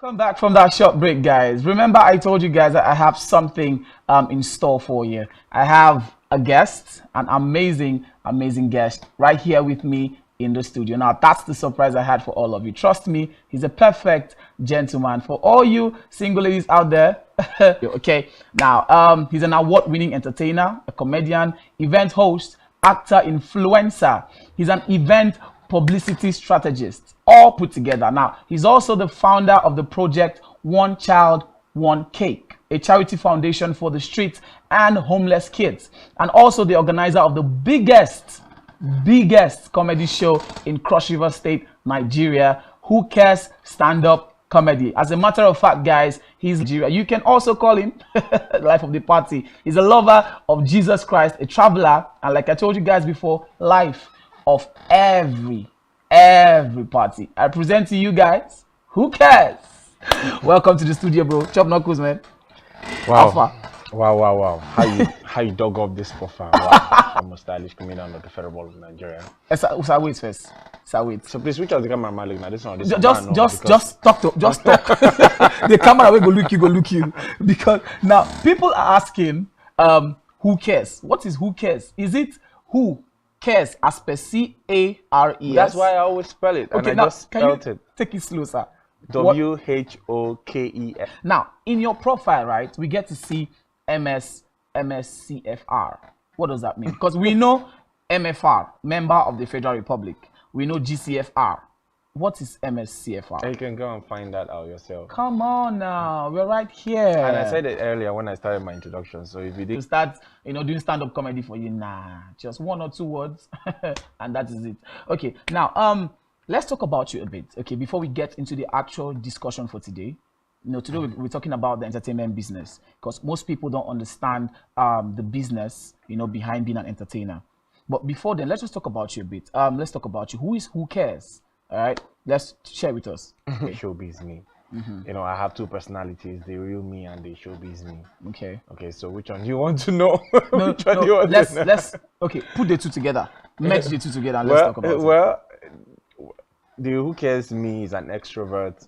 Welcome back from that short break, guys. Remember, I told you guys that I have something in store for you. I have a guest, an amazing guest right here with me in the studio. Now, that's the surprise I had for all of you. Trust me, he's a perfect gentleman. For all you single ladies out there, okay. Now, he's an award-winning entertainer, a comedian, event host, actor, influencer. He's an event publicity strategist, all put together. Now, he's also the founder of the project One Child, One Cake, a charity foundation for the street and homeless kids, and also the organizer of the biggest comedy show in Cross River State, Nigeria, Who Cares Stand-Up Comedy. As a matter of fact, guys, he's Nigeria. You can also call him life of the party. He's a lover of Jesus Christ, a traveler, and like I told you guys before, life of every party. I present to you guys, Who Cares? Welcome to the studio, bro. Chop knuckles, man. Wow. Wow. How you dug up this profile? Wow. I'm a stylish comedian of the Federal Ball of Nigeria. Sir, wait first. Sir, wait. So please switch out the camera, Malik. Now this one. Just talk. The camera will go look you. Because now people are asking, who cares? What is who cares? Is it who cares as per CARES? That's why I always spell it. Okay, and I just spelled it. Take it slow, sir. WHOKES. Now, in your profile, right, we get to see MSCFR. What does that mean? Because we know MFR, Member of the Federal Republic. We know GCFR. What is MSCFR? You can go and find that out yourself. Come on now, we're right here. And I said it earlier when I started my introduction. So if you did start, doing stand-up comedy for you, just one or two words, and that is it. Okay, now let's talk about you a bit. Okay, before we get into the actual discussion for today. Today we're talking about the entertainment business, because most people don't understand the business, behind being an entertainer. But before then, let's just talk about you a bit. Let's talk about you. Who cares? All right, let's share with us. Okay. Showbiz me. I have two personalities: the real me and the showbiz me. Okay. So which one do you want to know? Let's okay. Put the two together. Match the two together and let's talk about it. Well, the who cares me is an extrovert.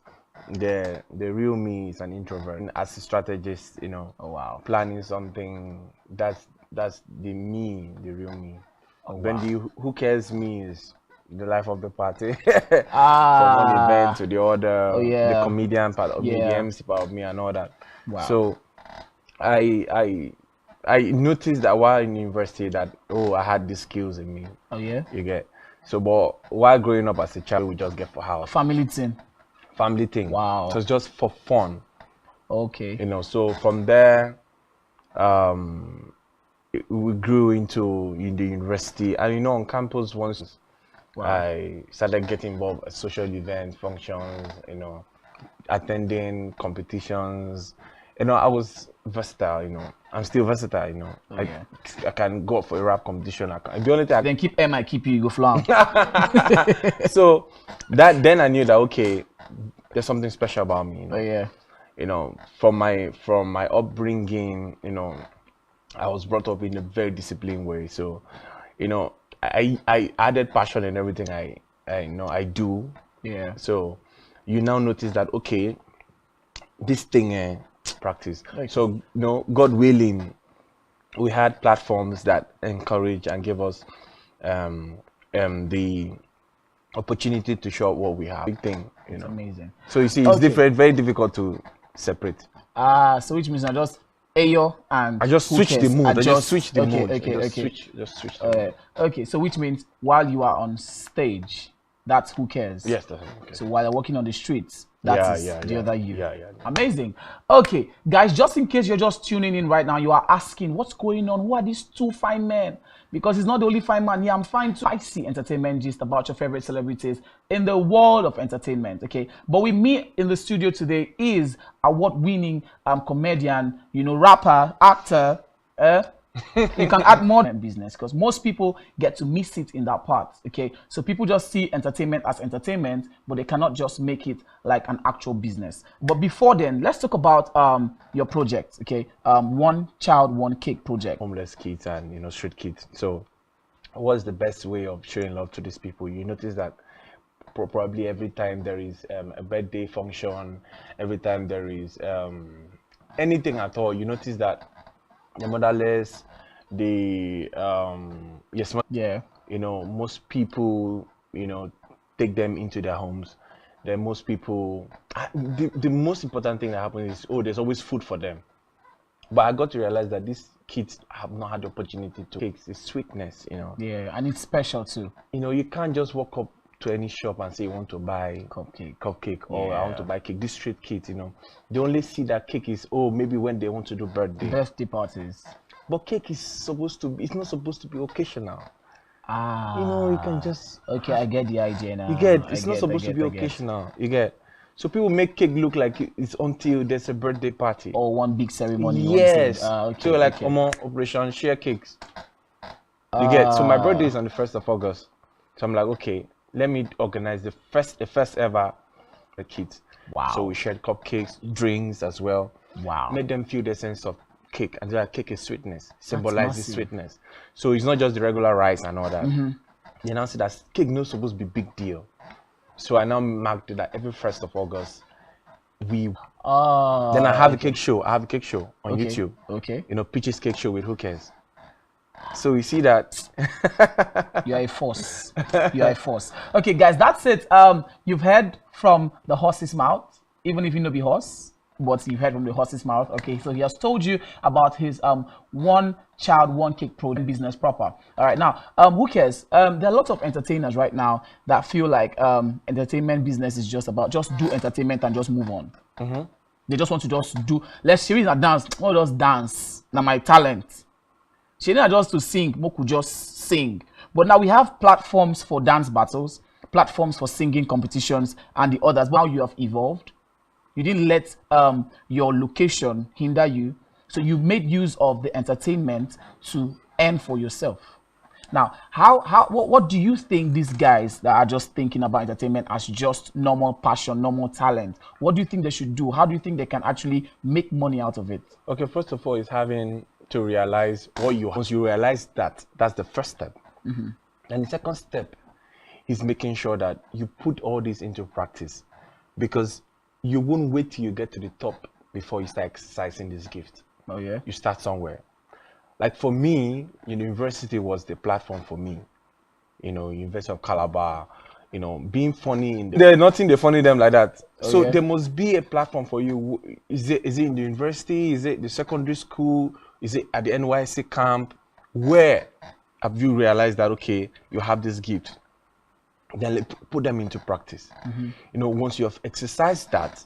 The real me is an introvert. And as a strategist, Oh wow. Planning something. That's the me, the real me. Oh, wow. Then the who cares me is the life of the party. From one event to the other. Oh, yeah. The comedian part of me, the MC part of me, and all that. Wow. So I noticed that while in university that I had these skills in me. Oh yeah. You get. So, but while growing up as a child, we just get for house. Family thing. Wow. So it's just for fun. Okay. So from there, we grew into the university, and on campus once. Wow. I started getting involved in social events, functions, attending competitions. I was versatile, I'm still versatile, Oh, yeah. I can go for a rap competition. The only thing then keep I keep you go fly. So then I knew that okay, there's something special about me. Oh yeah. From my upbringing, I was brought up in a very disciplined way. So, I added passion in everything I do. Yeah. So you now notice that okay, this thing practice. Okay. So God willing, we had platforms that encourage and give us the opportunity to show what we have. Big thing, It's amazing. So you see, it's different, very difficult to separate. So which means I just Ayo and I just switch the mood. I just switch the mood. Okay. Just switch the mood. Okay, so which means while you are on stage, that's who cares. Yes, that's okay. So while you're walking on the streets, that's the other you. Yeah. Amazing. Okay, guys, just in case you're just tuning in right now, you are asking what's going on. Who are these two fine men? Because it's not the only fine man here. I'm fine too. I see entertainment gist about your favorite celebrities in the world of entertainment. Okay, but with me in the studio today is award-winning comedian, rapper, actor. You can add more in business because most people get to miss it in that part. Okay, so people just see entertainment as entertainment, but they cannot just make it like an actual business. But before then, let's talk about your project. Okay, One Child, One Cake project. Homeless kids and street kids. So, what's the best way of showing love to these people? You notice that probably every time there is a birthday function, every time there is anything at all, you notice that the motherless, the yes, Yeah. you know, most people, you know, take them into their homes. Then most people, the most important thing that happens is, oh, there's always food for them. But I got to realize that these kids have not had the opportunity to taste the sweetness, you know. Yeah, and it's special too. You know, you can't just walk up to any shop and say you want to buy cupcake, or I want to buy cake. These street kids, you know, they only see that cake is, oh, maybe when they want to do Birthday parties. But cake is supposed to be, it's not supposed to be occasional. Ah, You know, you can just okay, I get the idea now. You get, it's not supposed to be occasional. You get. So people make cake look like it's until there's a birthday party or one big ceremony. Yes. Okay, so like Operation Share Cakes. You get. So my birthday is on the 1st of August. So I'm like, okay, let me organize the first ever the kids. Wow. So we shared cupcakes, drinks as well. Wow. Made them feel the sense of cake, and that cake is sweetness, symbolizes sweetness. So it's not just the regular rice and all that. You now see that cake not supposed to be big deal. So I now marked that every 1st of August we then I have a cake show. I have a cake show on YouTube. Okay. You know, Peaches Cake Show with Who Cares. So you see that you are a force. You are a force. Okay, guys, that's it. You've heard from the horse's mouth, even if you know the horse, but you've heard from the horse's mouth. Okay, so he has told you about his one child, one cake pro business proper. All right, now who cares? There are lots of entertainers right now that feel like entertainment business is just about just do entertainment and just move on. They just want to just do. Let's see a dance. Oh, just dance. Now my talent. She didn't just to sing. Moku just sing. But now we have platforms for dance battles, platforms for singing competitions, and the others. But now you have evolved. You didn't let your location hinder you. So you made use of the entertainment to earn for yourself. Now, what do you think these guys that are just thinking about entertainment as just normal passion, normal talent, what do you think they should do? How do you think they can actually make money out of it? Okay, first of all, is having to realize what you once you realize that, that's the first step. And the second step is making sure that you put all this into practice, because you won't wait till you get to the top before you start exercising this gift. Oh yeah. You start somewhere. Like for me, university was the platform for me. You know, University of Calabar, you know, being funny in there's nothing they funny them like that. So there must be a platform for you. Is it in the university? Is it the secondary school? Is it at the NYC camp? Where have you realized that okay, you have this gift? Then put them into practice. You know, once you have exercised that,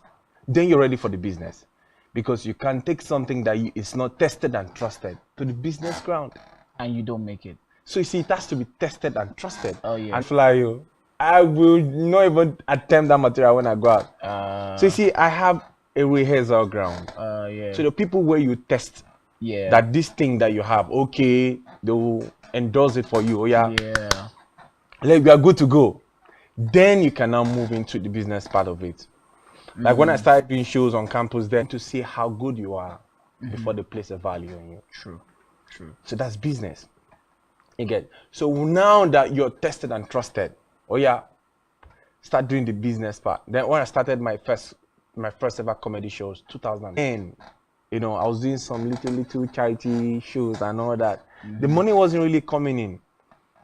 then you're ready for the business. Because you can take something that is not tested and trusted to the business ground, and you don't make it. So you see, it has to be tested and trusted. Oh yeah. And fly you, I will not even attempt that material when I go out. So you see, I have a rehearsal ground. Yeah. So the people where you test that this thing that you have, okay, they will endorse it for you. Oh yeah. Yeah. Like we are good to go. Then you can now move into the business part of it. Like when I started doing shows on campus, then to see how good you are before they place a value on you. True. So that's business. You get. So now that you're tested and trusted, oh yeah, start doing the business part. Then when I started my first ever comedy shows, 2010, you know, I was doing some little charity shows and all that. The money wasn't really coming in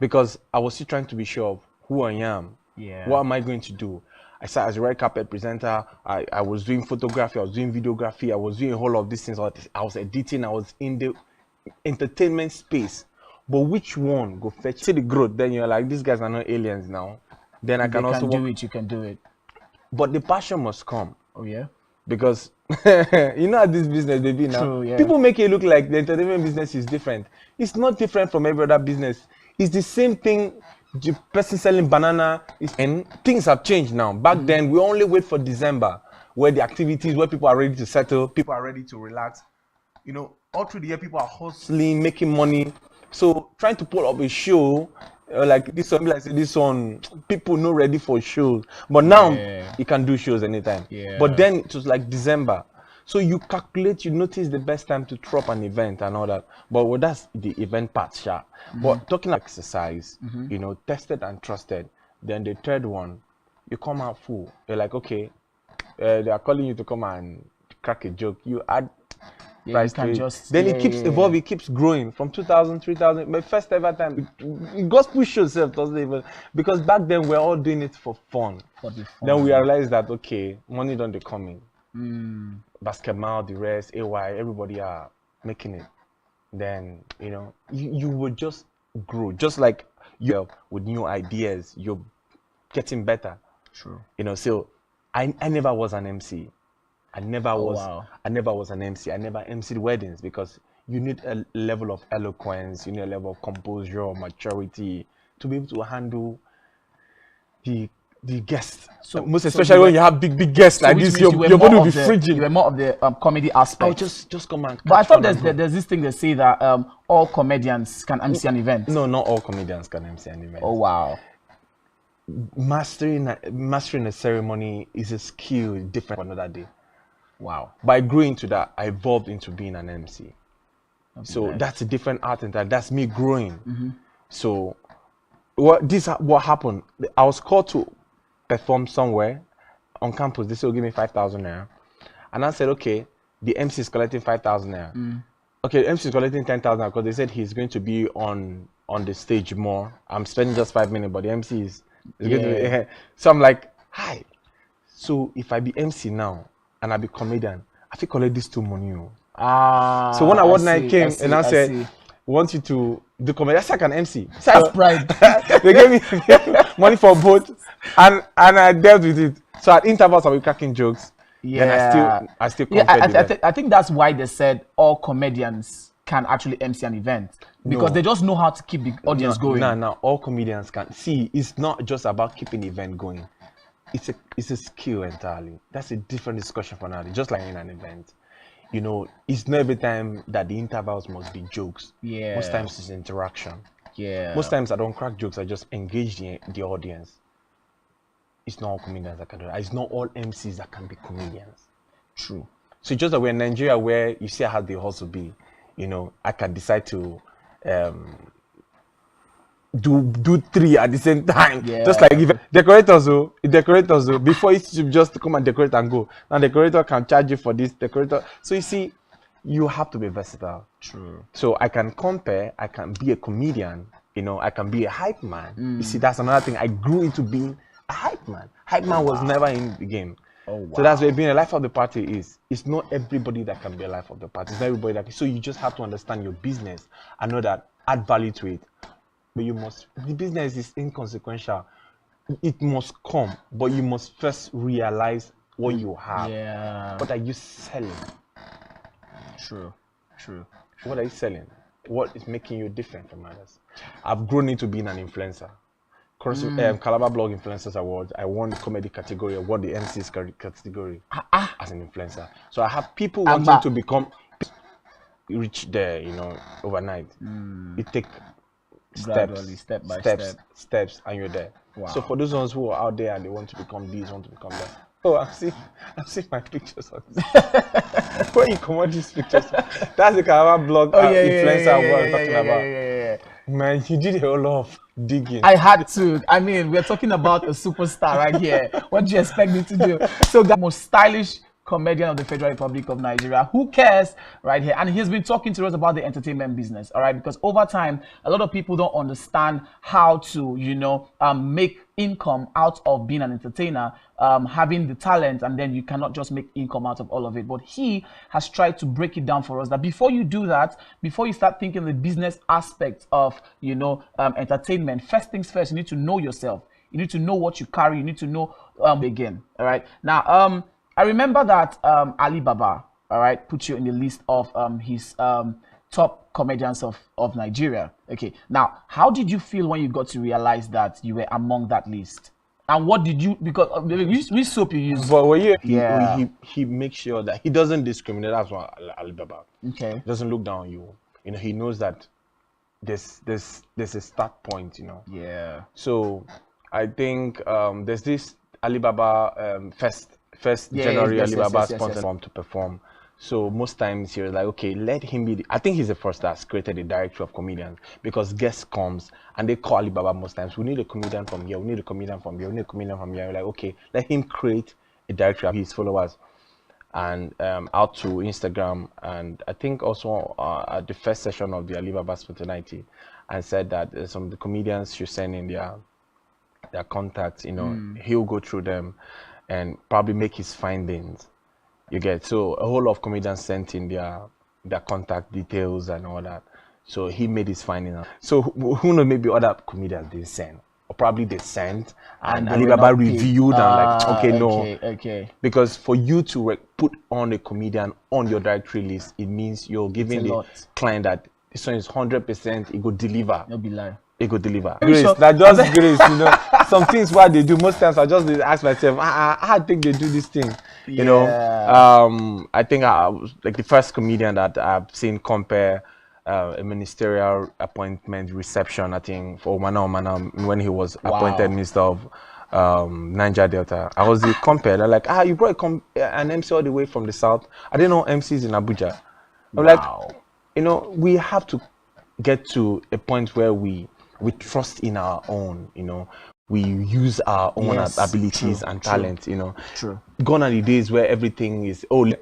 because I was still trying to be sure of who I am. Yeah. What am I going to do? I started as a red carpet presenter. I was doing photography. I was doing videography. I was doing a whole lot of these things. I was editing. I was in the entertainment space. But which one go fetch? See the growth. Then you're like, these guys are not aliens now. Then I can also do it. You can do it. But the passion must come. Oh yeah. Because you know how this business they be now. True, yeah. People make it look like the entertainment business is different. It's not different from every other business. It's the same thing. The person selling banana and things have changed now. Back then, we only wait for December, where the activities, where people are ready to settle, people are ready to relax. You know, all through the year, people are hustling, making money. So trying to pull up a show like this one, like this one, people not ready for shows. But now you can do shows anytime. Yeah. But then it was like December. So you calculate, you notice the best time to drop an event and all that. But well, that's the event part, sure. But talking about exercise, you know, tested and trusted. Then the third one you come out full. You're like, okay, they are calling you to come and crack a joke. You add price to it. Then it keeps evolving, it keeps growing from 2,000, 3,000. My first ever time, gospel show itself doesn't even, because back then we're all doing it for fun. Then we realized that, okay, money don't they come in. Basketball, the rest, AY, everybody are making it. Then, you know, you would just grow, just like you with new ideas, you're getting better. True. You know, so I never was an MC. I never was an MC. I never MC'd weddings because you need a level of eloquence, you need a level of composure, maturity to be able to handle the guests. So most especially when you have big guests like this, your body will be frigid. You were more of the comedy aspect. Oh, just come and. But I thought there's this thing they say that all comedians can MC an event. No, not all comedians can MC an event. Oh wow. Mastering a ceremony is a skill different from another day. Wow. But I grew into that. I evolved into being an MC. So that's a different art and that's me growing. So what happened? I was called to perform somewhere on campus. They said, give me 5,000 naira. And I said, okay, the MC is collecting 5,000 naira. Okay, the MC is collecting 10,000 because they said he's going to be on the stage more. I'm spending just 5 minutes, but the MC is going to be, so I'm like, hi. So if I be MC now and I be comedian, I think collect this two money. So when I came and I said, we want you to do comedy, I said I can MC. That's pride. They gave me money for both, and I dealt with it. So at intervals I was cracking jokes. Yeah, and I still I think that's why they said all comedians can actually MC an event because they just know how to keep the audience going. No, all comedians can. See, it's not just about keeping the event going. It's a skill entirely. That's a different discussion for now. Just like in an event, you know, it's not every time that the intervals must be jokes. Yeah. Most times it's interaction. Yeah. Most times I don't crack jokes. I just engage the audience. It's not all comedians that can do that. It's not all MCs that can be comedians. True. So just that we're in Nigeria where you see how they also be, you know, I can decide to do three at the same time. Yeah. Just like if decorators before it should just come and decorate and go. Now decorator can charge you for this decorator. So you see, you have to be versatile. True. So I can compare, I can be a comedian, you know, I can be a hype man. You see, that's another thing. I grew into being a hype man. Hype man was never in the game. Oh, wow. So that's where being a life of the party is. It's not everybody that can be a life of the party. It's not everybody that can. So you just have to understand your business and know that, add value to it. But the business is inconsequential. It must come, but you must first realize what you have. Yeah. What are you selling? True. What are you selling? What is making you different from others? I've grown into being an influencer. Calabar Blog Influencers Award. I won the comedy category. I won the MC's category as an influencer. So I have people wanting to become rich there, you know, overnight. It takes steps, and you're there. Wow. So for those ones who are out there and they want to become this, want to become that. Oh, I've seen my pictures on this. Where you come on these pictures? That's the Calabar Blog Influencer Award I'm talking about. Yeah. Man, you did a whole lot of digging. I had to. I mean, we're talking about a superstar right here. What do you expect me to do? So the most stylish comedian of the Federal Republic of Nigeria, who cares, right here, and he's been talking to us about the entertainment business, all right, because over time a lot of people don't understand how to, you know, make income out of being an entertainer, having the talent, and then you cannot just make income out of all of it. But he has tried to break it down for us that before you do that, before you start thinking the business aspect of, you know, entertainment, first things first, you need to know yourself. You need to know what you carry. You need to know again. All right. Now, I remember that Alibaba, all right, put you in the list of his top comedians of Nigeria. Okay. Now, how did you feel when you got to realize that you were among that list? And what did you, because which soap you use? But he makes sure that he doesn't discriminate. That's why Alibaba. Okay. He doesn't look down on you. You know, he knows that there's a start point, you know. Yeah. So I think there's this Alibaba first January Alibaba sponsored him to perform. So most times he was like, okay, let him be. I think he's the first that's created a directory of comedians, because guests comes and they call Alibaba most times. We need a comedian from here. We need a comedian from here. We need a comedian from here. We're like, okay, let him create a directory of his followers, and out to Instagram. And I think also at the first session of the Alibaba Spontaneity, and said that some of the comedians should send in their contacts. He'll go through them and probably make his findings. You get, so a whole lot of comedians sent in their contact details and all that. So he made his finding out. So who knows, maybe other comedians didn't send, or probably they sent and Alibaba reviewed and like, okay, no, okay. because for you to put on a comedian on your directory list, it means you're giving the client that this one is 100%, it could deliver. No be lie. It could deliver. Grace, that just grace, some things what they do. Most times I just ask myself, I think they do this thing. I think I was like the first comedian that I've seen compare a ministerial appointment reception, I think, for Omana when he was appointed minister of Niger Delta. I was compared. I'm like, you brought an MC all the way from the south. I didn't know MCs in Abuja. I'm like, we have to get to a point where we trust in our own, we use our own abilities and talents, True. Gone are the days where everything is but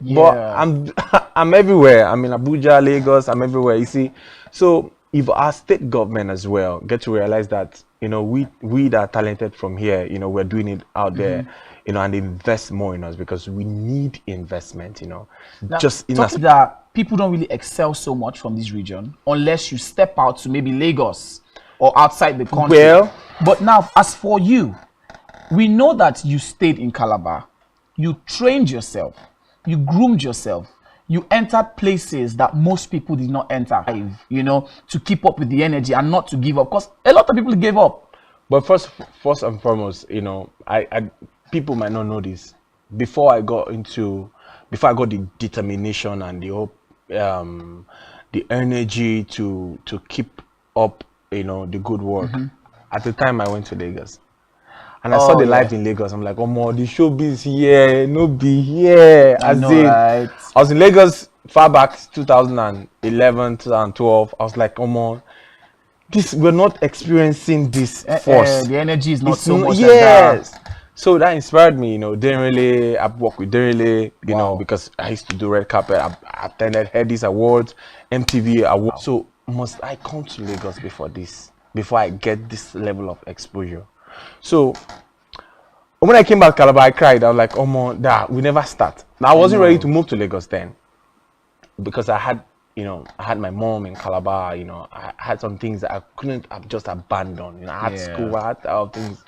I'm everywhere. I'm in Abuja, Lagos, I'm everywhere, you see. So if our state government as well get to realize that, we that are talented from here, we're doing it out there, and invest more in us, because we need investment, Now, just in that people don't really excel so much from this region unless you step out to maybe Lagos or outside the country. Well, but now, as for you, we know that you stayed in Calabar, you trained yourself, you groomed yourself, you entered places that most people did not enter, to keep up with the energy and not to give up, because a lot of people gave up. But first and foremost, I people might not know this. Before I got the determination and the hope, the energy to keep up, the good work. At the time I went to Lagos, and I saw the life in Lagos. I'm like, the showbiz here, no be here. I know, I was in Lagos far back 2011, 2012. I was like, we're not experiencing this force. The energy is not so much. Yes. So that inspired me, Denrele. I've worked with Denrele, because I used to do red carpet. I attended Headies Awards, MTV Awards. So must I come to Lagos before I get this level of exposure? So when I came back to Calabar, I cried. I was like, we never start. Now I wasn't ready to move to Lagos then, because I had my mom in Calabar. I had some things that I couldn't have just abandoned. I had school, I had other things,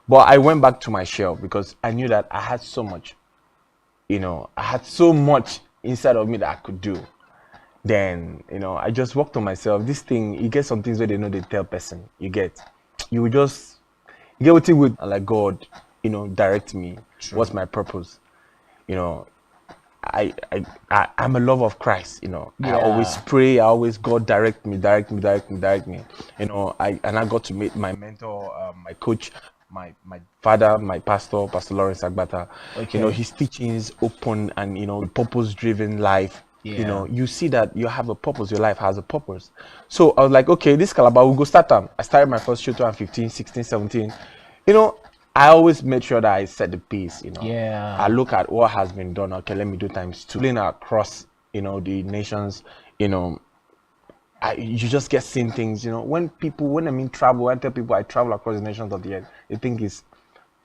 But I went back to my shell, because I knew that I had so much, I had so much inside of me that I could do. Then, I just worked on myself. This thing, you get some things where they tell person. You get what you would, like, God, direct me. True. What's my purpose? I'm a lover of Christ, I always pray, God direct me. And I got to meet my mentor, my coach, my father, my pastor, Pastor Lawrence Agbata. His teachings open and purpose driven life. You see that you have a purpose, your life has a purpose. So I was like, okay, this Calabar, we'll go start them. I started my first show 2015, 16, 17. I always made sure that I set the pace, I look at what has been done. Okay, let me do times two. Playing across, the nations, you just get seeing things, when I mean travel, I tell people I travel across the nations of the earth, they think it's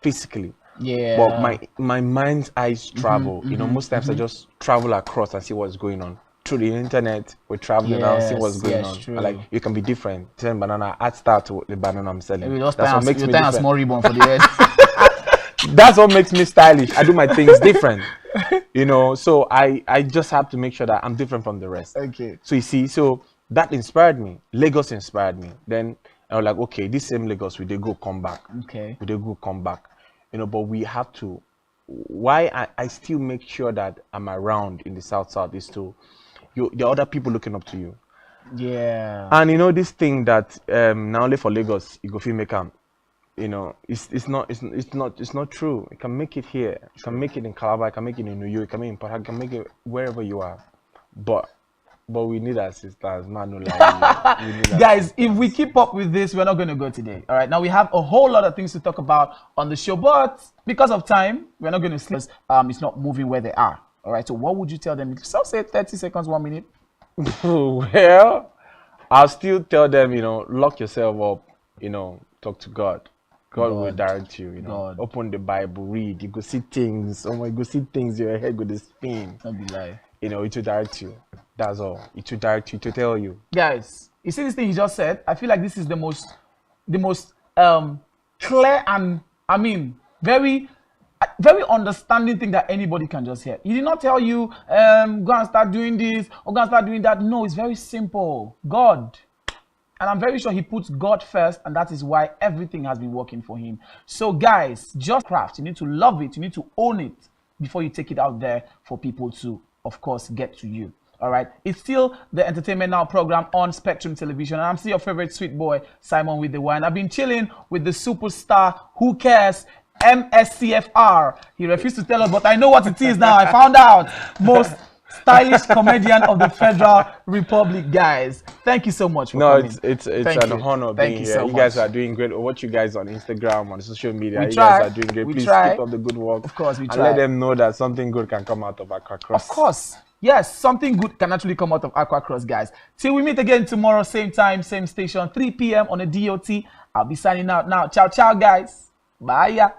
physically. But my mind's eyes travel. Most times I just travel across and see what's going on. Through the internet, we're traveling around, see what's going on. Like, you can be different. Same banana, add start to the banana I'm selling. Maybe that's what makes me different. Small ribbon for the head. That's what makes me stylish. I do my things different. So I just have to make sure that I'm different from the rest. Okay. So you see, that inspired me. Lagos inspired me. Then I was like, okay, this same Lagos, we did go come back. Okay. We did go come back. But we have to. Why I still make sure that I'm around in the south is to, the other people looking up to you. Yeah. And this thing that not only for Lagos, you go feel make you know, it's not true. You can make it here. You can make it in Calabar. You can make it in New York. You can make it in Port Harcourt. You can make it wherever you are. But we need assistance, man. No lie. We need Guys, assistance. if we keep up with this, we're not going to go today. All right. Now we have a whole lot of things to talk about on the show, but because of time, we're not going to sleep. It's not moving where they are. All right. So what would you tell them? So say 30 seconds, 1 minute. Well, I'll still tell them, you know, lock yourself up, you know, talk to God. God will direct you, you know. God. Open the Bible, read. You go see things. Oh my, you go see things. Your head go to spin. Don't be lying. You know, it will direct you. That's all. It will direct you to tell you. Guys, you see this thing he just said? I feel like this is the most clear and very understanding thing that anybody can just hear. He did not tell you go and start doing this or go and start doing that. No, it's very simple. God. And I'm very sure he puts God first, and that is why everything has been working for him. So guys, just craft. You need to love it. You need to own it before you take it out there for people to, of course, get to you. All right. It's still the Entertainment Now program on Spectrum Television. And I'm still your favorite sweet boy, Simon with the wine. I've been chilling with the superstar, who cares, MSCFR. He refused to tell us, but I know what it is now. I found out. Most stylish comedian of the Federal Republic, guys. Thank you so much for coming. It's an honor being here. So you guys are doing great. Watch you guys on Instagram, on social media. We you try. guys are doing great. We Please try. keep up the good work. Of course, we try. And let them know that something good can come out of Accra Cross. Of course. Yes, something good can actually come out of Aqua Cross, guys. Till we meet again tomorrow, same time, same station, 3 p.m. on the DOT. I'll be signing out now. Ciao, ciao, guys. Bye.